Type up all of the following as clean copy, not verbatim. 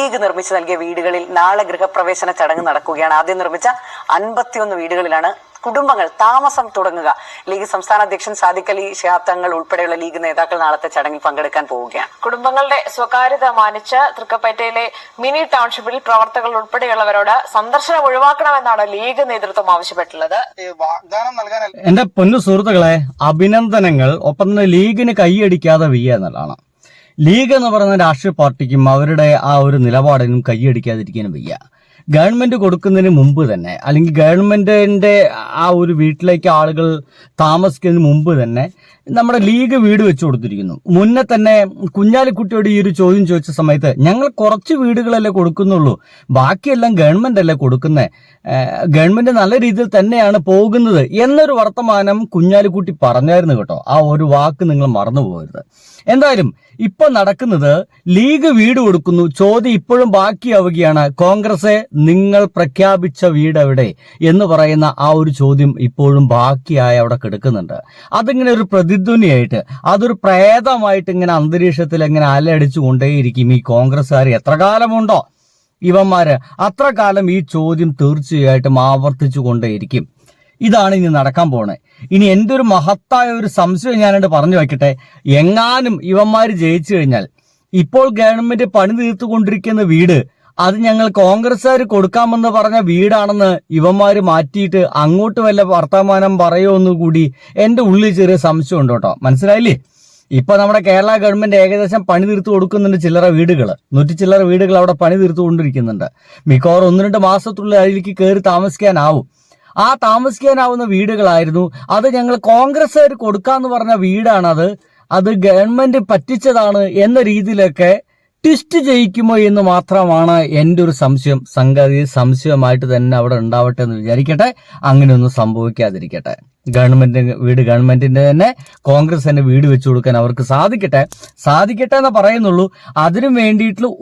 League നിർമ്മിച്ചു നൽകിയ വീടുകളിൽ നാളെ ഗൃഹപ്രവേശന ചടങ്ങ് നടക്കുകയാണ്. ആദ്യം നിർമ്മിച്ച 51 വീടുകളിലാണ് കുടുംബങ്ങൾ താമസം തുടങ്ങുക. ലീഗ് സംസ്ഥാന അധ്യക്ഷൻ സാദിഖ് അലി ശിഹാബ് തങ്ങൾ ഉൾപ്പെടെയുള്ള ലീഗ് നേതാക്കൾ നാളത്തെ ചടങ്ങിൽ പങ്കെടുക്കാൻ പോവുകയാണ്. കുടുംബങ്ങളുടെ സ്വകാര്യത മാനിച്ച് തൃക്കപ്പേറ്റയിലെ മിനി ടൗൺഷിപ്പിൽ പ്രവർത്തകർ ഉൾപ്പെടെയുള്ളവരോട് സന്ദർശനം ഒഴിവാക്കണമെന്നാണ് ലീഗ് നേതൃത്വം ആവശ്യപ്പെട്ടുള്ളത്. എന്റെ പൊന്നു സുഹൃത്തുക്കളെ, അഭിനന്ദനങ്ങൾ. ഒപ്പം തന്നെ ലീഗിന് കൈയടിക്കാതെ വയ്യ എന്നുള്ളതാണ്. ലീഗ് എന്ന് പറയുന്ന രാഷ്ട്രീയ പാർട്ടിക്കും അവരുടെ ആ ഒരു നിലപാടിനും കൈയടിക്കാതിരിക്കാനും വയ്യ. ഗവൺമെന്റ് കൊടുക്കുന്നതിന് മുമ്പ് തന്നെ, അല്ലെങ്കിൽ ഗവൺമെന്റിന്റെ ആ ഒരു വീട്ടിലേക്ക് ആളുകൾ താമസിക്കുന്നതിന് മുമ്പ് തന്നെ നമ്മുടെ ലീഗ് വീട് വെച്ചു കൊടുത്തിരിക്കുന്നു. മുന്നേ തന്നെ കുഞ്ഞാലിക്കുട്ടിയോട് ഈ ഒരു ചോദ്യം ചോദിച്ച സമയത്ത് ഞങ്ങൾ കുറച്ച് വീടുകളല്ലേ കൊടുക്കുന്നുള്ളൂ, ബാക്കിയെല്ലാം ഗവൺമെന്റ് അല്ലേ കൊടുക്കുന്നത്, ഗവൺമെന്റ് നല്ല രീതിയിൽ തന്നെയാണ് പോകുന്നത് എന്നൊരു വർത്തമാനം കുഞ്ഞാലിക്കുട്ടി പറഞ്ഞായിരുന്നു കേട്ടോ. ആ ഒരു വാക്ക് നിങ്ങൾ മറന്നു പോകരുത്. എന്തായാലും ഇപ്പൊ നടക്കുന്നത് ലീഗ് വീട് കൊടുക്കുന്നു. ചോദ്യം ഇപ്പോഴും ബാക്കിയാവുകയാണ്. കോൺഗ്രസ് നിങ്ങൾ പ്രഖ്യാപിച്ച വീട് എവിടെ എന്ന് പറയുന്ന ആ ഒരു ചോദ്യം ഇപ്പോഴും ബാക്കിയായി അവിടെ കിടക്കുന്നുണ്ട്. അതിങ്ങനെ ഒരു പ്രതിധ്വനിയായിട്ട്, അതൊരു പ്രേതമായിട്ട് ഇങ്ങനെ അന്തരീക്ഷത്തിൽ ഇങ്ങനെ അലയടിച്ചു കൊണ്ടേയിരിക്കും. ഈ കോൺഗ്രസ്സുകാർ എത്ര കാലമുണ്ടോ ഇവന്മാര്, അത്ര കാലം ഈ ചോദ്യം തീർച്ചയായിട്ടും ആവർത്തിച്ചു കൊണ്ടേയിരിക്കും. ഇതാണ് ഇനി നടക്കാൻ പോണേ. ഇനി എന്റെ ഒരു മഹത്തായ ഒരു സംശയം ഞാനോട് പറഞ്ഞു വയ്ക്കട്ടെ. എങ്ങാനും ഇവന്മാര് ജയിച്ചു കഴിഞ്ഞാൽ ഇപ്പോൾ ഗവൺമെന്റ് പണി തീർത്തുകൊണ്ടിരിക്കുന്ന വീട് അത് ഞങ്ങൾ കോൺഗ്രസ്സുകാർ കൊടുക്കാമെന്ന് പറഞ്ഞ വീടാണെന്ന് ഇവന്മാര് മാറ്റിയിട്ട് അങ്ങോട്ട് വല്ല വർത്തമാനം പറയുമെന്ന് കൂടി എന്റെ ഉള്ളിൽ ചെറിയ സംശയം ഉണ്ട് കേട്ടോ. മനസ്സിലായില്ലേ? ഇപ്പൊ നമ്മുടെ കേരള ഗവൺമെന്റ് ഏകദേശം പണി തീർത്തു കൊടുക്കുന്നുണ്ട്. ചില്ലറ വീടുകൾ, 100 ചില്ലറ വീടുകൾ അവിടെ പണി തീർത്തുകൊണ്ടിരിക്കുന്നുണ്ട്. മിക്കവാറും 1-2 മാസത്തുള്ളിൽ അതിലേക്ക് കയറി താമസിക്കാനാവും. ആ താമസിക്കാനാവുന്ന വീടുകളായിരുന്നു. അത് ഞങ്ങൾ കോൺഗ്രസ്സുകാർ കൊടുക്കാന്ന് പറഞ്ഞ വീടാണത്, അത് ഗവൺമെന്റ് പറ്റിച്ചതാണ് എന്ന രീതിയിലൊക്കെ ട്വിസ്റ്റ് ചെയ്യിക്കുമോ എന്ന് മാത്രമാണ് എൻ്റെ ഒരു സംശയം. സംഗതി സംശയമായിട്ട് തന്നെ അവിടെ ഉണ്ടാവട്ടെ എന്ന് വിചാരിക്കട്ടെ. അങ്ങനെയൊന്നും സംഭവിക്കാതിരിക്കട്ടെ. ഗവൺമെന്റിന്റെ തന്നെ കോൺഗ്രസിന്റെ വീട് വെച്ചു കൊടുക്കാൻ അവർക്ക് സാധിക്കട്ടെ എന്ന് പറയുന്നുള്ളൂ. അതിനു വേണ്ടിയിട്ടുള്ള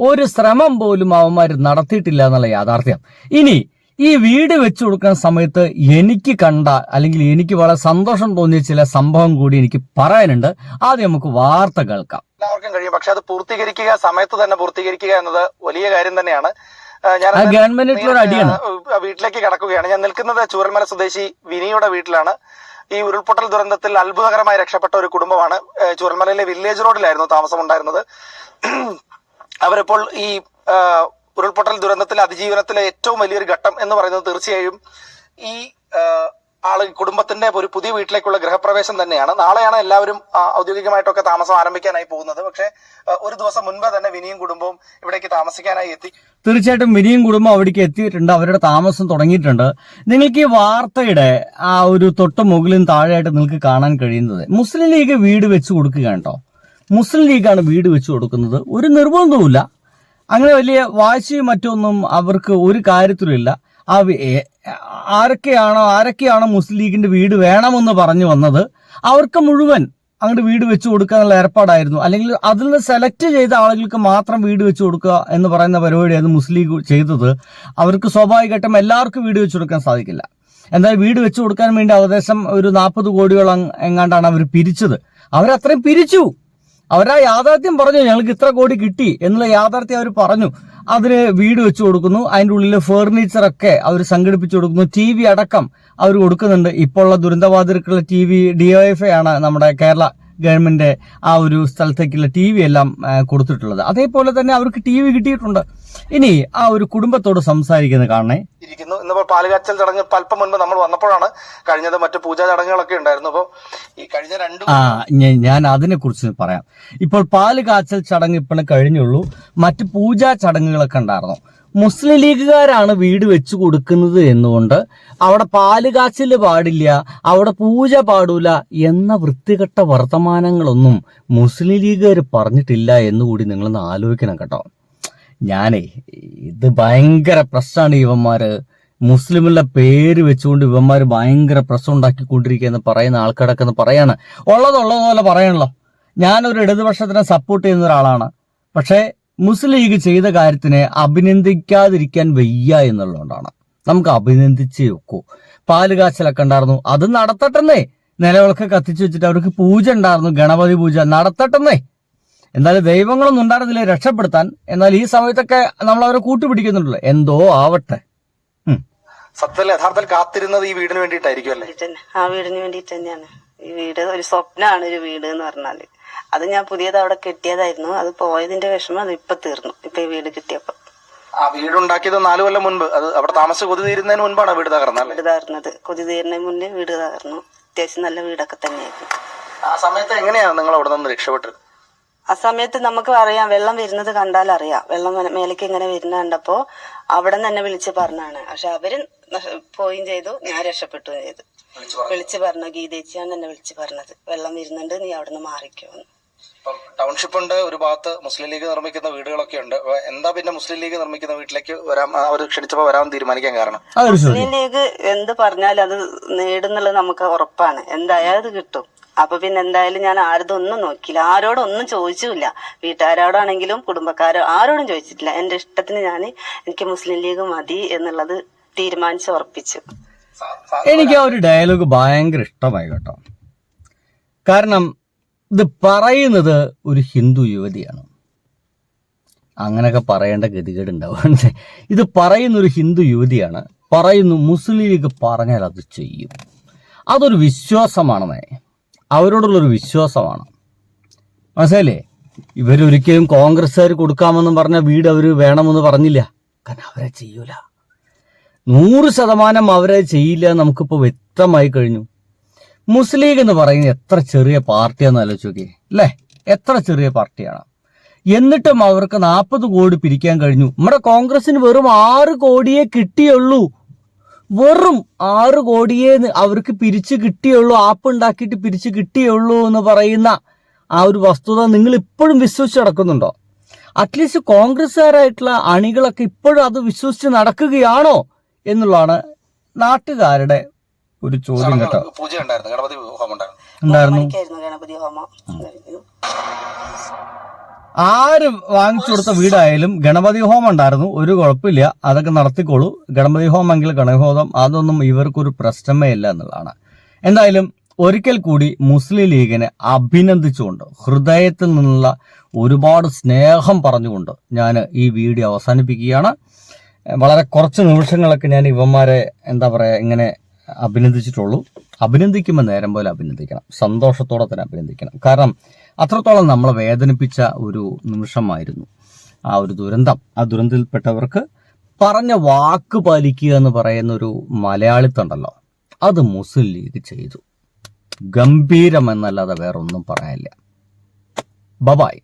ഒരു ശ്രമം പോലും അവന്മാർ നടത്തിയിട്ടില്ല എന്നുള്ള യാഥാർത്ഥ്യം. ഇനി ഈ വീട് വെച്ചു കൊടുക്കുന്ന സമയത്ത് എനിക്ക് കണ്ട, അല്ലെങ്കിൽ എനിക്ക് വളരെ സന്തോഷം തോന്നിയ ചില സംഭവം കൂടി എനിക്ക് പറയാനുണ്ട്. ആദ്യം നമുക്ക് വാർത്ത കേൾക്കാം. എല്ലാവർക്കും കഴിയും, പക്ഷെ അത് പൂർത്തീകരിക്കുക, സമയത്ത് തന്നെ പൂർത്തീകരിക്കുക എന്നത് വലിയ കാര്യം തന്നെയാണ്. ഞാൻ ഗവൺമെന്റിലുള്ള അടിയാണ്. വീട്ടിലേക്ക് കടക്കുകയാണ്. ഞാൻ നിൽക്കുന്നത് ചൂരൽമല സ്വദേശി വിനിയുടെ വീട്ടിലാണ്. ഈ ഉരുൾപൊട്ടൽ ദുരന്തത്തിൽ അത്ഭുതകരമായി രക്ഷപ്പെട്ട ഒരു കുടുംബമാണ്. ചൂരൽമലയിലെ വില്ലേജ് റോഡിലായിരുന്നു താമസമുണ്ടായിരുന്നത്. അവരിപ്പോൾ ഈ ഉരുൾപൊട്ടൽ ദുരന്തത്തിലെ അതിജീവനത്തിലെ ഏറ്റവും വലിയൊരു ഘട്ടം എന്ന് പറയുന്നത് തീർച്ചയായും ഈ കുടുംബത്തിന്റെ ഒരു പുതിയ വീട്ടിലേക്കുള്ള ഗൃഹപ്രവേശം തന്നെയാണ്. നാളെയാണ് എല്ലാവരും ഔദ്യോഗികമായിട്ടൊക്കെ താമസം ആരംഭിക്കാനായി പോകുന്നത്. പക്ഷെ ഒരു ദിവസം മുൻപ് തന്നെ വിനിയും കുടുംബവും ഇവിടേക്ക് താമസിക്കാനായി എത്തി. തീർച്ചയായിട്ടും വിനിയും കുടുംബം അവിടേക്ക് എത്തിയിട്ടുണ്ട്. അവരുടെ താമസം തുടങ്ങിയിട്ടുണ്ട്. നിങ്ങൾക്ക് ഈ വാർത്തയുടെ ആ ഒരു തൊട്ട് മുകളിലും താഴെയായിട്ട് നിങ്ങൾക്ക് കാണാൻ കഴിയുന്നത് മുസ്ലിം ലീഗ് വീട് വെച്ച് കൊടുക്കുകയാണ് കേട്ടോ. മുസ്ലിം ലീഗാണ് വീട് വെച്ച് കൊടുക്കുന്നത്. ഒരു നിർബന്ധവുമില്ല, അങ്ങനെ വലിയ വാശിയും മറ്റൊന്നും അവർക്ക് ഒരു കാര്യത്തിലുമില്ല. ആരൊക്കെയാണോ മുസ്ലിം ലീഗിന്റെ വീട് വേണമെന്ന് പറഞ്ഞു വന്നത് അവർക്ക് മുഴുവൻ അങ്ങോട്ട് വീട് വെച്ച് കൊടുക്കുക എന്നുള്ള ഏർപ്പാടായിരുന്നു. അല്ലെങ്കിൽ അതിൽ നിന്ന് സെലക്ട് ചെയ്ത ആളുകൾക്ക് മാത്രം വീട് വെച്ച് കൊടുക്കുക എന്ന് പറയുന്ന പരിപാടിയായിരുന്നു മുസ്ലിം ലീഗ് ചെയ്തത്. അവർക്ക് സ്വാഭാവികമായിട്ടും എല്ലാവർക്കും വീട് വെച്ച് കൊടുക്കാൻ സാധിക്കില്ല. എന്തായാലും വീട് വെച്ച് കൊടുക്കാൻ വേണ്ടി ഏകദേശം ഒരു 40 കോടിയോളം എങ്ങാണ്ടാണ് അവർ പിരിച്ചത്. അവരത്രയും പിരിച്ചു. അവരാ യാഥാർത്ഥ്യം പറഞ്ഞു, ഞങ്ങൾക്ക് ഇത്ര കോടി കിട്ടി എന്നുള്ള യാഥാർത്ഥ്യം അവർ പറഞ്ഞു. അതിന് വീട് വെച്ചു കൊടുക്കുന്നു. അതിൻ്റെ ഉള്ളിൽ ഫർണിച്ചറൊക്കെ അവർ സംഘടിപ്പിച്ചു കൊടുക്കുന്നു. TV അടക്കം അവർ കൊടുക്കുന്നുണ്ട്. ഇപ്പോൾ ഉള്ള ദുരന്തബാധിതർക്കുള്ള TV DYFI ആണ് നമ്മുടെ കേരള ഗവൺമെന്റ് ആ ഒരു സ്ഥലത്തേക്കുള്ള TV എല്ലാം കൊടുത്തിട്ടുള്ളത്. അതേപോലെ തന്നെ അവർക്ക് TV കിട്ടിയിട്ടുണ്ട്. ഇനി ആ ഒരു കുടുംബത്തോട് സംസാരിക്കുന്നത് കാണണേ. ഇന്നിപ്പോൾ പാലുകാച്ചൽ ചടങ്ങ് അല്പം മുൻപ് നമ്മൾ വന്നപ്പോഴാണ് കഴിഞ്ഞത്. മറ്റു പൂജാ ചടങ്ങുകളൊക്കെ ഉണ്ടായിരുന്നു. അപ്പോൾ ഈ കഴിഞ്ഞ ഞാൻ അതിനെ കുറിച്ച് പറയാം. ഇപ്പോൾ പാലുകാച്ചൽ ചടങ്ങ് ഇപ്പോൾ കഴിഞ്ഞുള്ളൂ. മറ്റു പൂജാ ചടങ്ങുകളൊക്കെ ഉണ്ടായിരുന്നു. മുസ്ലിം ലീഗുകാരാണ് വീട് വെച്ചു കൊടുക്കുന്നത് എന്നുകൊണ്ട് അവിടെ പാലുകാച്ചില് പാടില്ല, അവിടെ പൂജ പാടൂല എന്ന വൃത്തികെട്ട വർത്തമാനങ്ങളൊന്നും മുസ്ലിം ലീഗുകാർ പറഞ്ഞിട്ടില്ല എന്നുകൂടി നിങ്ങളൊന്ന് ആലോചിക്കണം കേട്ടോ. ഇത് ഭയങ്കര പ്രശ്നമാണ്. ഇവന്മാര് മുസ്ലിമുള്ള പേര് വെച്ചുകൊണ്ട് ഇവന്മാര് ഭയങ്കര പ്രശ്നം ഉണ്ടാക്കിക്കൊണ്ടിരിക്കുക എന്ന് പറയുന്ന ആൾക്കാരൊക്കെ എന്ന് പറയാണ്. ഉള്ളതുപോലെ പറയണല്ലോ. ഞാനൊരു ഇടതുപക്ഷത്തിനെ സപ്പോർട്ട് ചെയ്യുന്ന ഒരാളാണ്. പക്ഷേ മുസ്ലിം ലീഗ് ചെയ്ത കാര്യത്തിനെ അഭിനന്ദിക്കാതിരിക്കാൻ വയ്യ എന്നുള്ളതുകൊണ്ടാണ്. നമുക്ക് അഭിനന്ദിച്ചേ വെക്കൂ. പാലുകാച്ചലൊക്കെ ഉണ്ടായിരുന്നു, അത് നടത്തട്ടെന്നേ. നിലവിളക്ക് കത്തിച്ചു വെച്ചിട്ട് അവർക്ക് പൂജ ഉണ്ടായിരുന്നു, ഗണപതി പൂജ നടത്തട്ടെന്നേ. എന്നാലും ദൈവങ്ങളൊന്നും ഉണ്ടായിരുന്നില്ല രക്ഷപ്പെടുത്താൻ. എന്നാൽ ഈ സമയത്തൊക്കെ നമ്മൾ അവരെ കൂട്ടുപിടിക്കുന്നുണ്ടല്ലോ. എന്തോ ആവട്ടെ. സത്യത്തിൽ യഥാർത്ഥത്തിൽ കാത്തിരുന്നത് ഈ വീടിന് വേണ്ടിയിട്ടായിരിക്കും അല്ലേ? ആ വീടിന് വേണ്ടിയിട്ട് തന്നെയാണ്. ഈ വീട് ഒരു സ്വപ്നമാണ്, ഒരു വീട് എന്ന് പറഞ്ഞാല്. അത് ഞാൻ പുതിയത് അവിടെ കെട്ടിയതായിരുന്നു. അത് പോയതിന്റെ വിഷമം അത് ഇപ്പൊ തീർന്നു. ഇപ്പൊ ഈ വീട് കിട്ടിയപ്പോ. ആ വീടുണ്ടാക്കിയത് 4 കൊല്ലം മുൻപ്, അത് അവിടെ താമസിച്ച് കൊതി തീരുന്നതിന് മുൻപാണ് വീട് തകർന്നത്. വീട് തകർന്നത് കൊതി തീരുന്നതിന് മുന്നേ വീട് തകർന്നു. അത്യാവശ്യം നല്ല വീടൊക്കെ തന്നെയായിരുന്നു. ആ സമയത്ത് എങ്ങനെയാണ് നിങ്ങൾ അവിടെ നിന്ന് രക്ഷപ്പെട്ടത്? ആ സമയത്ത് നമുക്ക് അറിയാം, വെള്ളം വരുന്നത് കണ്ടാൽ അറിയാം. വെള്ളം മേലേക്ക് ഇങ്ങനെ വരുന്ന കണ്ടപ്പോ അവിടെ നിന്ന് തന്നെ വിളിച്ച് പറഞ്ഞാണ്. പക്ഷെ അവര് പോയും ചെയ്തു, ഞാൻ രക്ഷപ്പെട്ടുകയും ചെയ്തു. വിളിച്ച് പറഞ്ഞു, ഗീതേച്ചിയാണ് എന്നെ വിളിച്ച് പറഞ്ഞത്, വെള്ളം വരുന്നുണ്ട്, നീ അവിടെ നിന്ന് മാറിക്കോന്ന്. ടൗൺഷിപ്പ് ഉണ്ട്, ഒരു ഭാഗത്ത് മുസ്ലിം ലീഗ് നിർമ്മിക്കുന്ന വീടുകളൊക്കെ ഉണ്ട്. എന്താ പിന്നെ മുസ്ലിം ലീഗ് നിർമ്മിക്കുന്ന വീട്ടിലേക്ക് വരാൻ അവർ ക്ഷണിച്ചപ്പോ വരാൻ തീരുമാനിക്കാൻ കാരണം? മുസ്ലിം ലീഗ് എന്ത് പറഞ്ഞാലും അത് നേടുന്നുള്ളത് നമുക്ക് ഉറപ്പാണ്. എന്തായാലും അത് കിട്ടും. അപ്പൊ പിന്നെ എന്തായാലും ഞാൻ ആരതൊന്നും നോക്കിയില്ല, ആരോടും ഒന്നും ചോദിച്ചില്ല. വീട്ടുകാരോടാണെങ്കിലും കുടുംബക്കാരോ ആരോടും ചോദിച്ചിട്ടില്ല. എന്റെ ഇഷ്ടത്തിന് എനിക്ക് മുസ്ലിം ലീഗ് മതി എന്നുള്ളത് തീരുമാനിച്ച് ഉറപ്പിച്ചു. എനിക്ക് ആ ഒരു ഡയലോഗ് ഭയങ്കര ഇഷ്ടമായി കേട്ടോ. കാരണം ഇത് പറയുന്നത് ഒരു ഹിന്ദു യുവതിയാണ്. അങ്ങനെയൊക്കെ പറയേണ്ട ഗതികേടുണ്ടാവും. ഇത് പറയുന്ന ഒരു ഹിന്ദു യുവതിയാണ്. പറയുന്നു മുസ്ലിം ലീഗ് പറഞ്ഞാൽ അത് ചെയ്യും. അതൊരു വിശ്വാസമാണെന്നേ, അവരോടുള്ളൊരു വിശ്വാസമാണ്. മനസ്സിലല്ലേ? ഇവരൊരിക്കലും കോൺഗ്രസ്സുകാർ കൊടുക്കാമെന്നും പറഞ്ഞ വീട് അവർ വേണമെന്ന് പറഞ്ഞില്ല. കാരണം അവരെ ചെയ്യൂല. 100% അവരെ ചെയ്യില്ല. നമുക്കിപ്പോൾ വ്യക്തമായി കഴിഞ്ഞു. മുസ്ലിം ലീഗ് എന്ന് പറയുന്നത് എത്ര ചെറിയ പാർട്ടിയാണെന്ന് ആലോചിച്ച് നോക്കിയേ അല്ലേ? എത്ര ചെറിയ പാർട്ടിയാണ്. എന്നിട്ടും അവർക്ക് 40 കോടി പിരിക്കാൻ കഴിഞ്ഞു. നമ്മുടെ കോൺഗ്രസിന് വെറും 6 കോടിയേ കിട്ടിയുള്ളൂ. വെറും 6 കോടിയേ അവർക്ക് പിരിച്ചു കിട്ടിയുള്ളൂ. ആപ്പ് ഉണ്ടാക്കിയിട്ട് പിരിച്ചു കിട്ടിയുള്ളൂ എന്ന് പറയുന്ന ആ ഒരു വസ്തുത നിങ്ങൾ ഇപ്പോഴും വിശ്വസിച്ച് നടക്കുന്നുണ്ടോ? അറ്റ്ലീസ്റ്റ് കോൺഗ്രസ്സുകാരായിട്ടുള്ള അണികളൊക്കെ ഇപ്പോഴും അത് വിശ്വസിച്ച് നടക്കുകയാണോ എന്നുള്ളതാണ് നാട്ടുകാരുടെ ഒരു ചോദ്യം കേട്ടോ. പൂജ ഉണ്ടായിരുന്നു, ഗണപതി ഹോമം ഉണ്ടായിരുന്നു. ഗണപതി ഹോമം. ആര് വാങ്ങിച്ചു കൊടുത്ത വീടായാലും ഗണപതി ഹോമം ഉണ്ടായിരുന്നു, ഒരു കുഴപ്പമില്ല, അതൊക്കെ നടത്തിക്കോളൂ. ഗണപതി ഹോമെങ്കിൽ ഗണഹോമം അതൊന്നും ഇവർക്കൊരു പ്രശ്നമേ ഇല്ല എന്നുള്ളതാണ്. എന്തായാലും ഒരിക്കൽ കൂടി മുസ്ലിം ലീഗിനെ അഭിനന്ദിച്ചുകൊണ്ട് ഹൃദയത്തിൽ നിന്നുള്ള ഒരുപാട് സ്നേഹം പറഞ്ഞുകൊണ്ട് ഞാൻ ഈ വീഡിയോ അവസാനിപ്പിക്കുകയാണ്. വളരെ കുറച്ച് നിമിഷങ്ങളൊക്കെ ഞാൻ ഇവന്മാരെ ഇങ്ങനെ അഭിനന്ദിച്ചിട്ടുള്ളൂ. അഭിനന്ദിക്കുമ്പോൾ നേരം പോലെ അഭിനന്ദിക്കണം, സന്തോഷത്തോടെ തന്നെ അഭിനന്ദിക്കണം. കാരണം അത്രത്തോളം നമ്മളെ വേദനിപ്പിച്ച ഒരു നിമിഷമായിരുന്നു ആ ഒരു ദുരന്തം. ആ ദുരന്തത്തിൽപ്പെട്ടവർക്ക് പറഞ്ഞ വാക്ക് പാലിക്കുക എന്ന് പറയുന്ന ഒരു മലയാളിത്തണ്ടല്ലോ, അത് മുസ്ലിം ലീഗ് ചെയ്തു. ഗംഭീരം എന്നല്ലാതെ വേറൊന്നും പറയാനില്ല. ബൈ.